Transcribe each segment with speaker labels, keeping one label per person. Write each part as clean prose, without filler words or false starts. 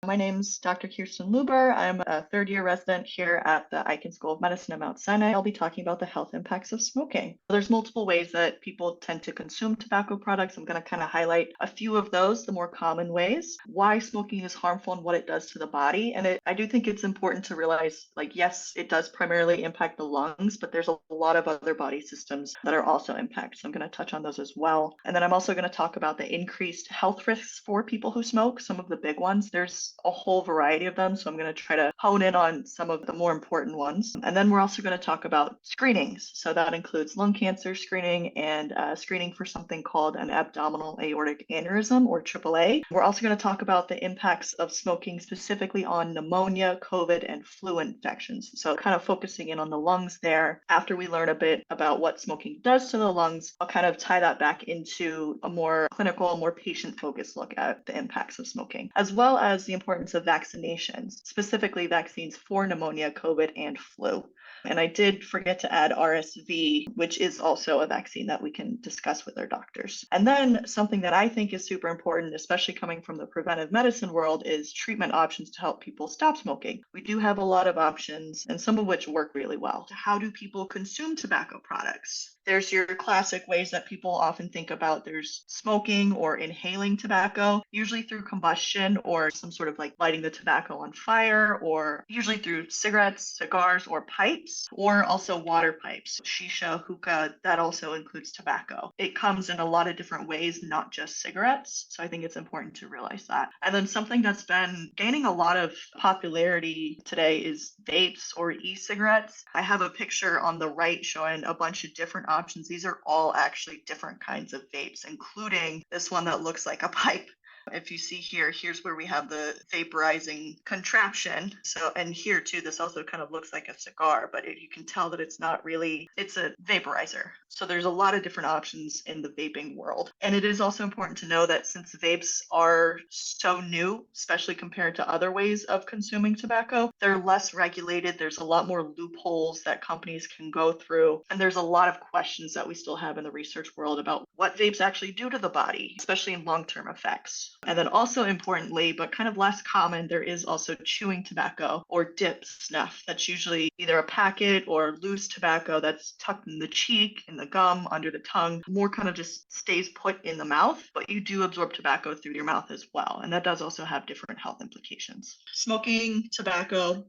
Speaker 1: My name's Dr. Kirsten Luber. I'm a third-year resident here at the Icahn School of Medicine at Mount Sinai. I'll be talking about the health impacts of smoking. There's multiple ways that people tend to consume tobacco products. I'm going to kind of highlight a few of those, the more common ways, why smoking is harmful and what it does to the body. And I do think it's important to realize, yes, it does primarily impact the lungs, but there's a lot of other body systems that are also impacted. So I'm going to touch on those as well. And then I'm also going to talk about the increased health risks for people who smoke, some of the big ones. There's a whole variety of them, so I'm going to try to hone in on some of the more important ones. And then we're also going to talk about screenings. So that includes lung cancer screening and screening for something called an abdominal aortic aneurysm, or AAA. We're also going to talk about the impacts of smoking specifically on pneumonia, COVID, and flu infections. So kind of focusing in on the lungs there. After we learn a bit about what smoking does to the lungs, I'll kind of tie that back into a more clinical, more patient-focused look at the impacts of smoking, as well as the importance of vaccinations, specifically vaccines for pneumonia, COVID, and flu. And I did forget to add RSV, which is also a vaccine that we can discuss with our doctors. And then something that I think is super important, especially coming from the preventive medicine world, is treatment options to help people stop smoking. We do have a lot of options, and some of which work really well. How do people consume tobacco products? There's your classic ways that people often think about. There's smoking or inhaling tobacco, usually through combustion or some sort of lighting the tobacco on fire, or usually through cigarettes, cigars, or pipes, or also water pipes. Shisha, hookah, that also includes tobacco. It comes in a lot of different ways, not just cigarettes. So I think it's important to realize that. And then something that's been gaining a lot of popularity today is vapes or e-cigarettes. I have a picture on the right showing a bunch of different options. These are all actually different kinds of vapes, including this one that looks like a pipe. If you see here, here's where we have the vaporizing contraption. So, and here too, this also kind of looks like a cigar, but you can tell that it's not really, it's a vaporizer. So there's a lot of different options in the vaping world. And it is also important to know that since vapes are so new, especially compared to other ways of consuming tobacco, they're less regulated. There's a lot more loopholes that companies can go through. And there's a lot of questions that we still have in the research world about what vapes actually do to the body, especially in long-term effects. And then also importantly, but kind of less common, there is also chewing tobacco or dip snuff. That's usually either a packet or loose tobacco that's tucked in the cheek, in the gum, under the tongue, more kind of just stays put in the mouth, but you do absorb tobacco through your mouth as well. And that does also have different health implications. Smoking, tobacco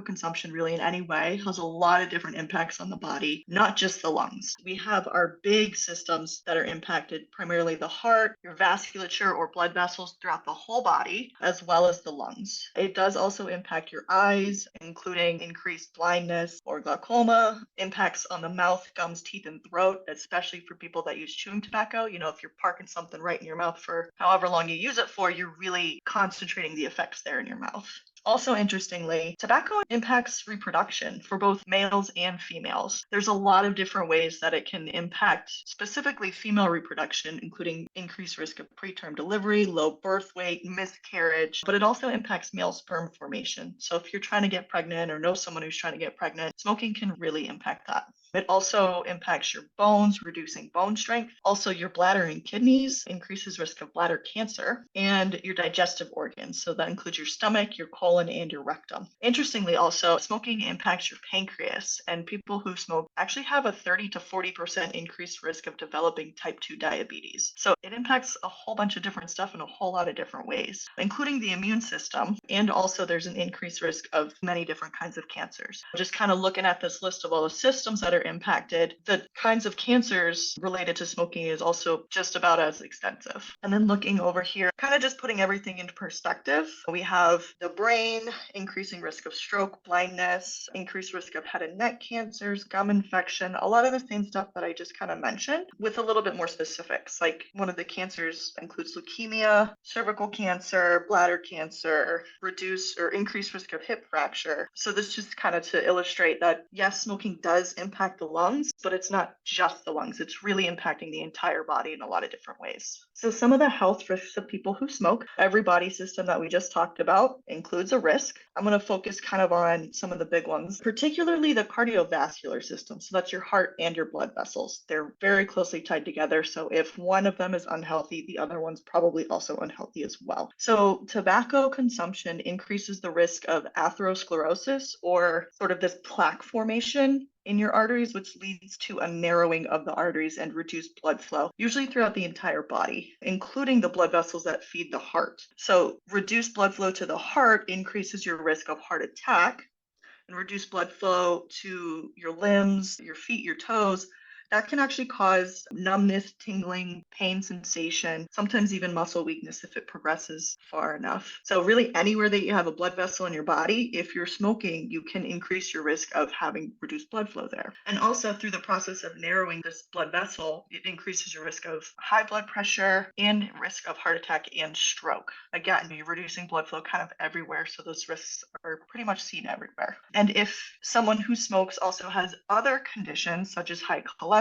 Speaker 1: consumption really in any way has a lot of different impacts on the body, not just the lungs. We have our big systems that are impacted, primarily the heart, your vasculature or blood vessels throughout the whole body, as well as the lungs. It does also impact your eyes, including increased blindness or glaucoma, impacts on the mouth, gums, teeth, and throat, especially for people that use chewing tobacco. If you're parking something right in your mouth for however long you use it for, you're really concentrating the effects there in your mouth. Also, interestingly, tobacco impacts reproduction for both males and females. There's a lot of different ways that it can impact specifically female reproduction, including increased risk of preterm delivery, low birth weight, miscarriage, but it also impacts male sperm formation. So if you're trying to get pregnant or know someone who's trying to get pregnant, smoking can really impact that. It also impacts your bones, reducing bone strength. Also, your bladder and kidneys, increases risk of bladder cancer, and your digestive organs. So that includes your stomach, your colon, and your rectum. Interestingly, also, smoking impacts your pancreas, and people who smoke actually have a 30 to 40% increased risk of developing type 2 diabetes. So it impacts a whole bunch of different stuff in a whole lot of different ways, including the immune system. And also there's an increased risk of many different kinds of cancers. Just kind of looking at this list of all the systems that are impacted, the kinds of cancers related to smoking is also just about as extensive. And then looking over here, kind of just putting everything into perspective, we have the brain, increasing risk of stroke, blindness, increased risk of head and neck cancers, gum infection, a lot of the same stuff that I just kind of mentioned, with a little bit more specifics. Like one of the cancers includes leukemia, cervical cancer, bladder cancer, reduced or increased risk of hip fracture. So this just kind of to illustrate that, yes, smoking does impact the lungs, but it's not just the lungs. It's really impacting the entire body in a lot of different ways. So some of the health risks of people who smoke, every body system that we just talked about includes a risk. I'm going to focus kind of on some of the big ones, particularly the cardiovascular system. So that's your heart and your blood vessels. They're very closely tied together. So if one of them is unhealthy, the other one's probably also unhealthy as well. So tobacco consumption increases the risk of atherosclerosis, or sort of this plaque formation in your arteries, which leads to a narrowing of the arteries and reduced blood flow, usually throughout the entire body, including the blood vessels that feed the heart. So reduced blood flow to the heart increases your risk of heart attack, and reduced blood flow to your limbs, your feet, your toes, that can actually cause numbness, tingling, pain sensation, sometimes even muscle weakness if it progresses far enough. So really anywhere that you have a blood vessel in your body, if you're smoking, you can increase your risk of having reduced blood flow there. And also through the process of narrowing this blood vessel, it increases your risk of high blood pressure and risk of heart attack and stroke. Again, you're reducing blood flow kind of everywhere, so those risks are pretty much seen everywhere. And if someone who smokes also has other conditions such as high cholesterol,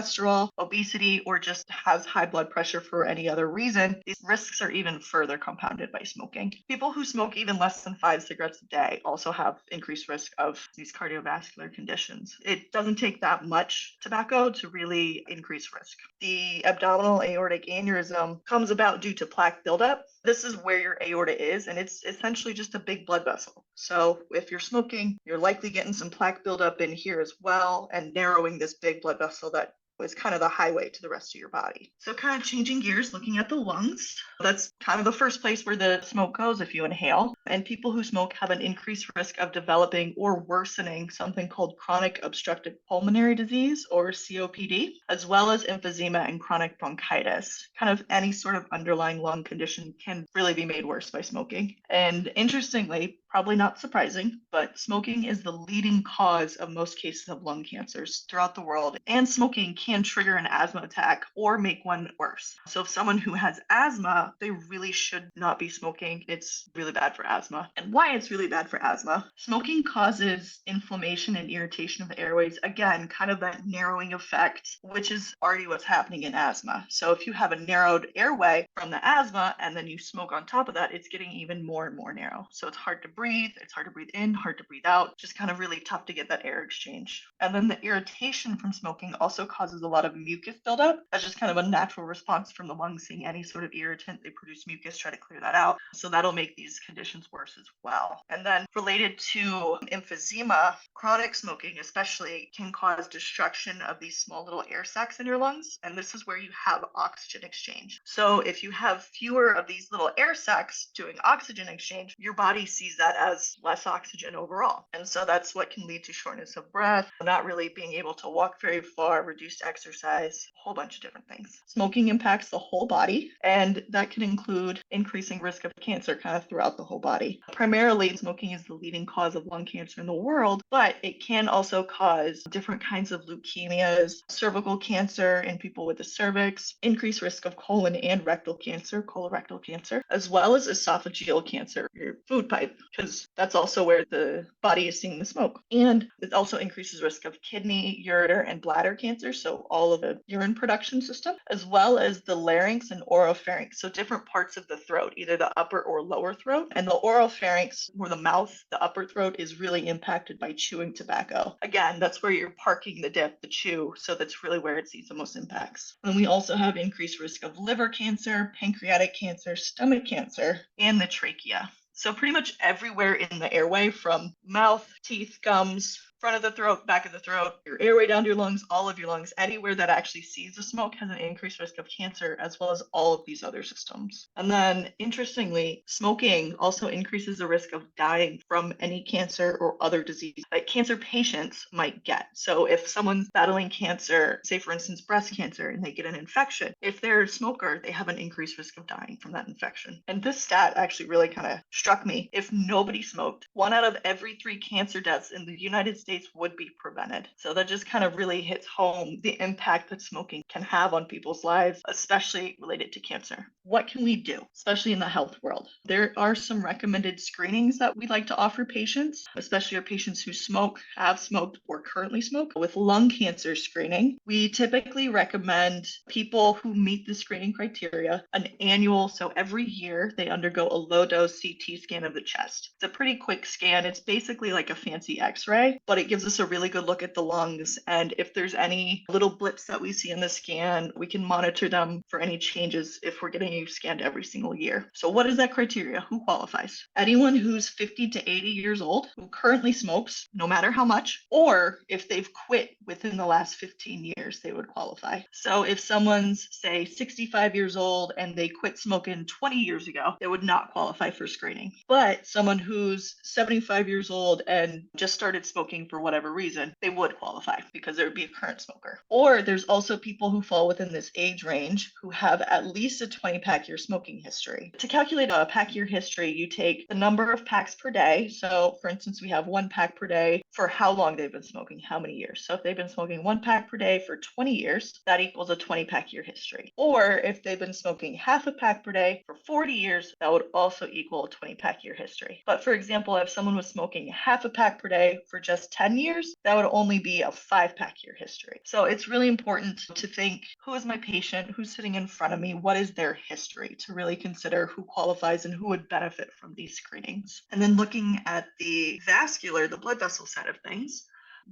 Speaker 1: obesity, or just has high blood pressure for any other reason, these risks are even further compounded by smoking. People who smoke even less than 5 cigarettes a day also have increased risk of these cardiovascular conditions. It doesn't take that much tobacco to really increase risk. The abdominal aortic aneurysm comes about due to plaque buildup. This is where your aorta is, and it's essentially just a big blood vessel. So if you're smoking, you're likely getting some plaque buildup in here as well, and narrowing this big blood vessel that was kind of the highway to the rest of your body. So kind of changing gears, looking at the lungs. That's kind of the first place where the smoke goes if you inhale. And people who smoke have an increased risk of developing or worsening something called chronic obstructive pulmonary disease, or COPD, as well as emphysema and chronic bronchitis. Kind of any sort of underlying lung condition can really be made worse by smoking. And interestingly, probably not surprising, but smoking is the leading cause of most cases of lung cancers throughout the world. And smoking can trigger an asthma attack or make one worse. So if someone who has asthma, they really should not be smoking. It's really bad for asthma. And why it's really bad for asthma: smoking causes inflammation and irritation of the airways. Again, kind of that narrowing effect, which is already what's happening in asthma. So if you have a narrowed airway from the asthma and then you smoke on top of that, it's getting even more and more narrow. So it's hard to breathe. It's hard to breathe in, hard to breathe out, just kind of really tough to get that air exchange. And then the irritation from smoking also causes a lot of mucus buildup. That's just kind of a natural response from the lungs seeing any sort of irritant. They produce mucus, try to clear that out. So that'll make these conditions worse as well. And then related to emphysema, chronic smoking especially can cause destruction of these small little air sacs in your lungs. And this is where you have oxygen exchange. So if you have fewer of these little air sacs doing oxygen exchange, your body sees that as less oxygen overall. And so that's what can lead to shortness of breath, not really being able to walk very far, reduced exercise, a whole bunch of different things. Smoking impacts the whole body, and that can include increasing risk of cancer kind of throughout the whole body. Primarily, smoking is the leading cause of lung cancer in the world, but it can also cause different kinds of leukemias, cervical cancer in people with the cervix, increased risk of colon and rectal cancer, colorectal cancer, as well as esophageal cancer, your food pipe, because that's also where the body is seeing the smoke. And it also increases risk of kidney, ureter, and bladder cancer, so all of the urine production system, as well as the larynx and oropharynx, so different parts of the throat, either the upper or lower throat. And the oropharynx, or the mouth, the upper throat, is really impacted by chewing tobacco. Again, that's where you're parking the dip, the chew, so that's really where it sees the most impacts. And we also have increased risk of liver cancer, pancreatic cancer, stomach cancer, and the trachea. So pretty much everywhere in the airway, from mouth, teeth, gums, front of the throat, back of the throat, your airway down to your lungs, all of your lungs, anywhere that actually sees the smoke has an increased risk of cancer, as well as all of these other systems. And then interestingly, smoking also increases the risk of dying from any cancer or other disease that cancer patients might get. So if someone's battling cancer, say for instance breast cancer, and they get an infection, if they're a smoker, they have an increased risk of dying from that infection. And this stat actually really kind of struck me. If nobody smoked, 1 out of every 3 cancer deaths in the United States case would be prevented. So that just kind of really hits home the impact that smoking can have on people's lives, especially related to cancer. What can we do, especially in the health world? There are some recommended screenings that we like to offer patients, especially our patients who smoke, have smoked, or currently smoke. With lung cancer screening, we typically recommend people who meet the screening criteria an annual, so every year they undergo a low dose CT scan of the chest. It's a pretty quick scan. It's basically like a fancy x-ray, but it gives us a really good look at the lungs. And if there's any little blips that we see in the scan, we can monitor them for any changes if we're getting you scanned every single year. So what is that criteria? Who qualifies? Anyone who's 50 to 80 years old, who currently smokes, no matter how much, or if they've quit within the last 15 years, they would qualify. So if someone's, say, 65 years old and they quit smoking 20 years ago, they would not qualify for screening. But someone who's 75 years old and just started smoking for whatever reason, they would qualify because they would be a current smoker. Or there's also people who fall within this age range who have at least a 20 pack year smoking history. To calculate a pack year history, you take the number of packs per day. So for instance, we have 1 pack per day for how long they've been smoking, how many years. So if they've been smoking 1 pack per day for 20 years, that equals a 20 pack year history. Or if they've been smoking half a pack per day for 40 years, that would also equal a 20 pack year history. But for example, if someone was smoking half a pack per day for just 10 years, that would only be a 5 pack year history. So it's really important to think, who is my patient? Who's sitting in front of me? What is their history, to really consider who qualifies and who would benefit from these screenings. And then looking at the vascular, the blood vessel side of things,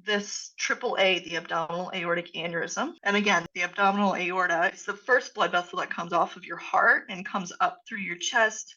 Speaker 1: this AAA, the abdominal aortic aneurysm. And again, the abdominal aorta is the first blood vessel that comes off of your heart and comes up through your chest,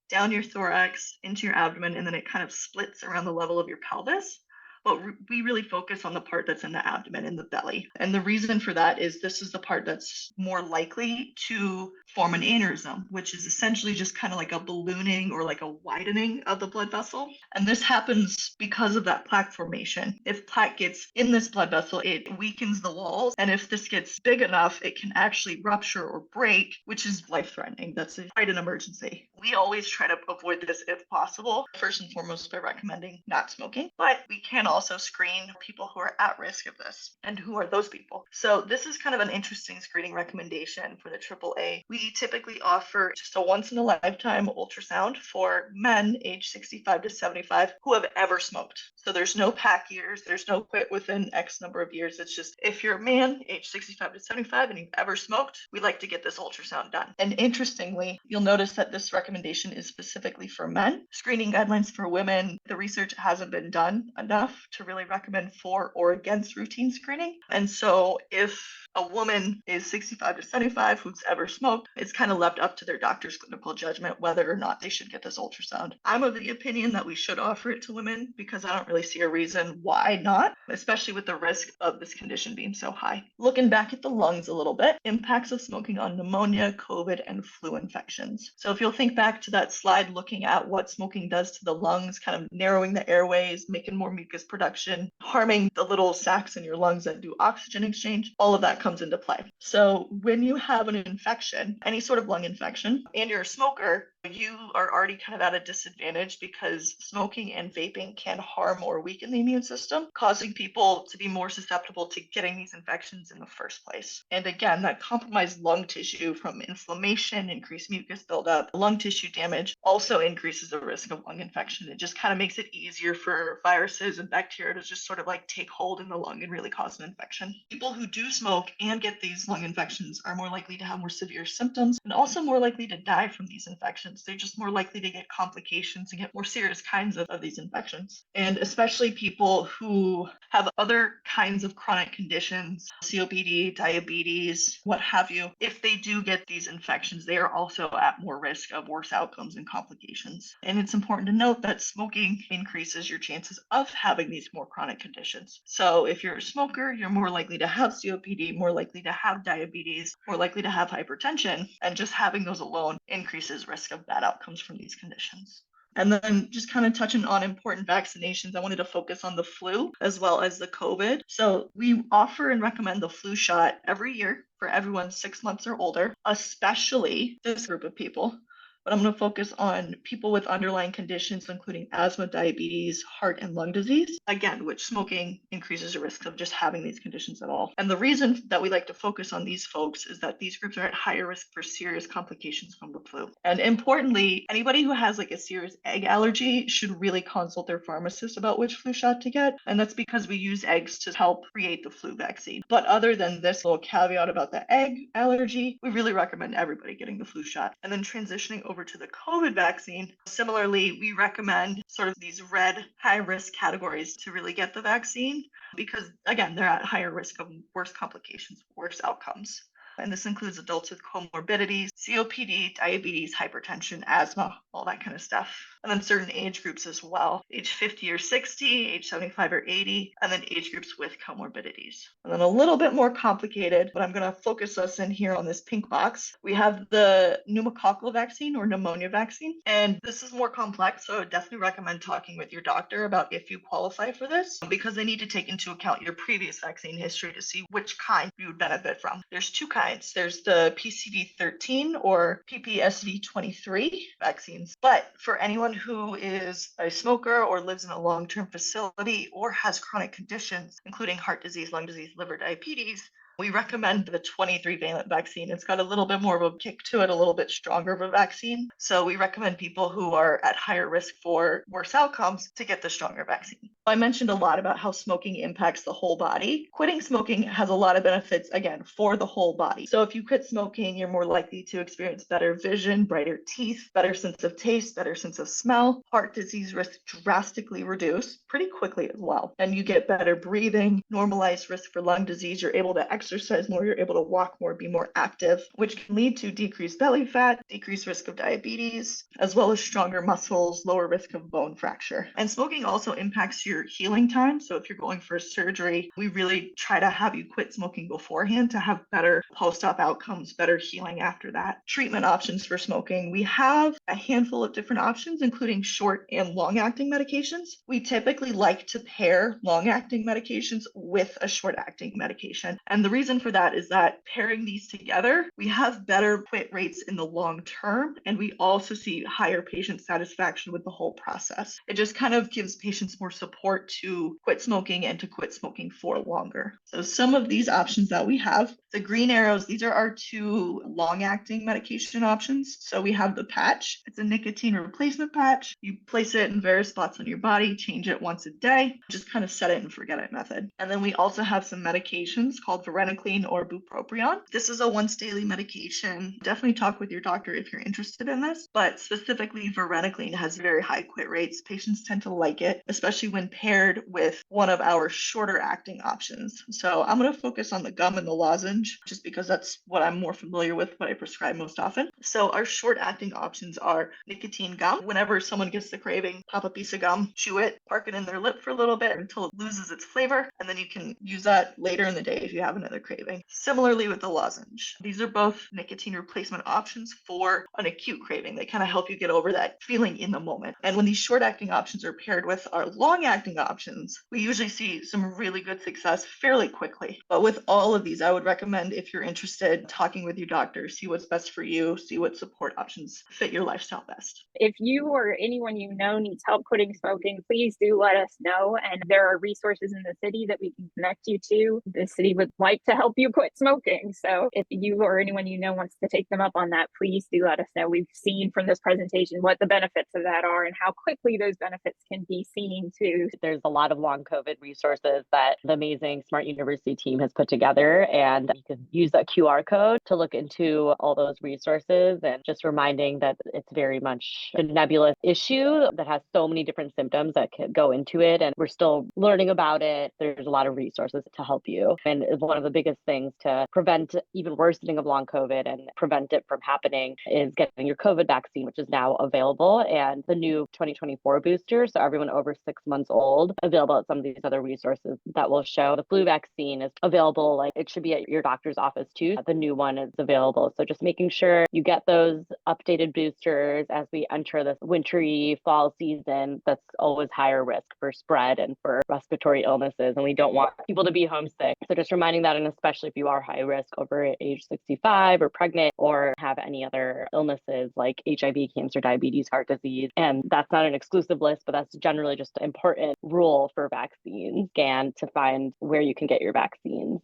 Speaker 1: down your thorax, into your abdomen, and then it kind of splits around the level of your pelvis. But we really focus on the part that's in the abdomen, in the belly. And the reason for that is this is the part that's more likely to form an aneurysm, which is essentially just kind of like a ballooning or like a widening of the blood vessel. And this happens because of that plaque formation. If plaque gets in this blood vessel, it weakens the walls. And if this gets big enough, it can actually rupture or break, which is life-threatening. That's quite an emergency. We always try to avoid this if possible, first and foremost by recommending not smoking, but we can also screen people who are at risk of this. And who are those people? So this is kind of an interesting screening recommendation for the AAA. We typically offer just a once in a lifetime ultrasound for men age 65 to 75 who have ever smoked. So there's no pack years, there's no quit within X number of years. It's just if you're a man age 65 to 75 and you've ever smoked, we like to get this ultrasound done. And interestingly, you'll notice that this recommendation is specifically for men. Screening guidelines for women, the research hasn't been done enough to really recommend for or against routine screening. And so if a woman is 65 to 75 who's ever smoked, it's kind of left up to their doctor's clinical judgment whether or not they should get this ultrasound. I'm of the opinion that we should offer it to women because I don't really see a reason why not, especially with the risk of this condition being so high. Looking back at the lungs a little bit, impacts of smoking on pneumonia, COVID, and flu infections. So if you'll think back to that slide looking at what smoking does to the lungs, kind of narrowing the airways, making more mucus production, harming the little sacs in your lungs that do oxygen exchange, all of that comes into play. So when you have an infection, any sort of lung infection, and you're a smoker, you are already kind of at a disadvantage because smoking and vaping can harm or weaken the immune system, causing people to be more susceptible to getting these infections in the first place. And again, that compromised lung tissue from inflammation, increased mucus buildup, lung tissue damage also increases the risk of lung infection. It just kind of makes it easier for viruses and bacteria to just sort of like take hold in the lung and really cause an infection. People who do smoke and get these lung infections are more likely to have more severe symptoms and also more likely to die from these infections. They're just more likely to get complications and get more serious kinds of these infections. And especially people who have other kinds of chronic conditions, COPD, diabetes, what have you, if they do get these infections, they are also at more risk of worse outcomes and complications. And it's important to note that smoking increases your chances of having these more chronic conditions. So if you're a smoker, you're more likely to have COPD, more likely to have diabetes, more likely to have hypertension, and just having those alone increases risk of bad outcomes from these conditions. And then just kind of touching on important vaccinations, I wanted to focus on the flu as well as the COVID. So we offer and recommend the flu shot every year for everyone 6 months or older, especially this group of people but I'm going to focus on people with underlying conditions, including asthma, diabetes, heart, and lung disease, again, which smoking increases your risk of just having these conditions at all. And the reason that we like to focus on these folks is that these groups are at higher risk for serious complications from the flu. And importantly, anybody who has like a serious egg allergy should really consult their pharmacist about which flu shot to get. And that's because we use eggs to help create the flu vaccine. But other than this little caveat about the egg allergy, we really recommend everybody getting the flu shot. And then transitioning over to the COVID vaccine, similarly, we recommend sort of these red high risk categories to really get the vaccine because, again, they're at higher risk of worse complications, worse outcomes. And this includes adults with comorbidities, COPD, diabetes, hypertension, asthma, all that kind of stuff. And then certain age groups as well, age 50 or 60, age 75 or 80, and then age groups with comorbidities. And then a little bit more complicated, but I'm going to focus us in here on this pink box. We have the pneumococcal vaccine or pneumonia vaccine. And this is more complex, so I would definitely recommend talking with your doctor about if you qualify for this, because they need to take into account your previous vaccine history to see which kind you would benefit from. There's two kinds. There's the PCV13 or PPSV23 vaccines. But for anyone who is a smoker or lives in a long-term facility or has chronic conditions, including heart disease, lung disease, liver diabetes, we recommend the 23-valent vaccine. It's got a little bit more of a kick to it, a little bit stronger of a vaccine. So we recommend people who are at higher risk for worse outcomes to get the stronger vaccine. I mentioned a lot about how smoking impacts the whole body. Quitting smoking has a lot of benefits, again, for the whole body. So if you quit smoking, you're more likely to experience better vision, brighter teeth, better sense of taste, better sense of smell, heart disease risk drastically reduced pretty quickly as well. And you get better breathing, normalized risk for lung disease. You're able to exercise more, you're able to walk more, be more active, which can lead to decreased belly fat, decreased risk of diabetes, as well as stronger muscles, lower risk of bone fracture. And smoking also impacts your healing time. So if you're going for surgery, we really try to have you quit smoking beforehand to have better post-op outcomes, better healing after that. Treatment options for smoking. We have a handful of different options, including short and long-acting medications. We typically like to pair long-acting medications with a short-acting medication. And the reason for that is that pairing these together, we have better quit rates in the long term, and we also see higher patient satisfaction with the whole process. It just kind of gives patients more support to quit smoking and to quit smoking for longer. So some of these options that we have, the green arrows, these are our two long-acting medication options. So we have the patch. It's a nicotine replacement patch. You place it in various spots on your body, change it once a day, just kind of set it and forget it method. And then we also have some medications called varenicline or bupropion. This is a once daily medication. Definitely talk with your doctor if you're interested in this, but specifically varenicline has very high quit rates. Patients tend to like it, especially when paired with one of our shorter acting options. So I'm going to focus on the gum and the lozenge just because that's what I'm more familiar with, what I prescribe most often. So our short acting options are nicotine gum. Whenever someone gets the craving, pop a piece of gum, chew it, park it in their lip for a little bit until it loses its flavor, and then you can use that later in the day if you have another craving. Similarly with the lozenge. These are both nicotine replacement options for an acute craving. They kind of help you get over that feeling in the moment. And when these short acting options are paired with our long acting options, we usually see some really good success fairly quickly. But with all of these, I would recommend, if you're interested, talking with your doctor, see what's best for you, see what support options fit your lifestyle best.
Speaker 2: If you or anyone you know needs help quitting smoking, please do let us know. And there are resources in the city that we can connect you to. The city would like to help you quit smoking. So if you or anyone you know wants to take them up on that, please do let us know. We've seen from this presentation what the benefits of that are and how quickly those benefits can be seen too.
Speaker 3: There's a lot of long COVID resources that the amazing Smart University team has put together, and you can use that QR code to look into all those resources, and just reminding that it's very much a nebulous issue that has so many different symptoms that can go into it, and we're still learning about it. There's a lot of resources to help you. And one of the biggest things to prevent even worsening of long COVID and prevent it from happening is getting your COVID vaccine, which is now available, and the new 2024 booster. So everyone over 6 months old, available at some of these other resources that will show the flu vaccine is available. Like, it should be at your doctor doctor's office too. The new one is available. So just making sure you get those updated boosters as we enter this wintry fall season that's always higher risk for spread and for respiratory illnesses. And we don't want people to be homesick. So just reminding that, and especially if you are high risk over age 65 or pregnant or have any other illnesses like HIV, cancer, diabetes, heart disease. And that's not an exclusive list, but that's generally just an important rule for vaccines. Scan to find where you can get your vaccines.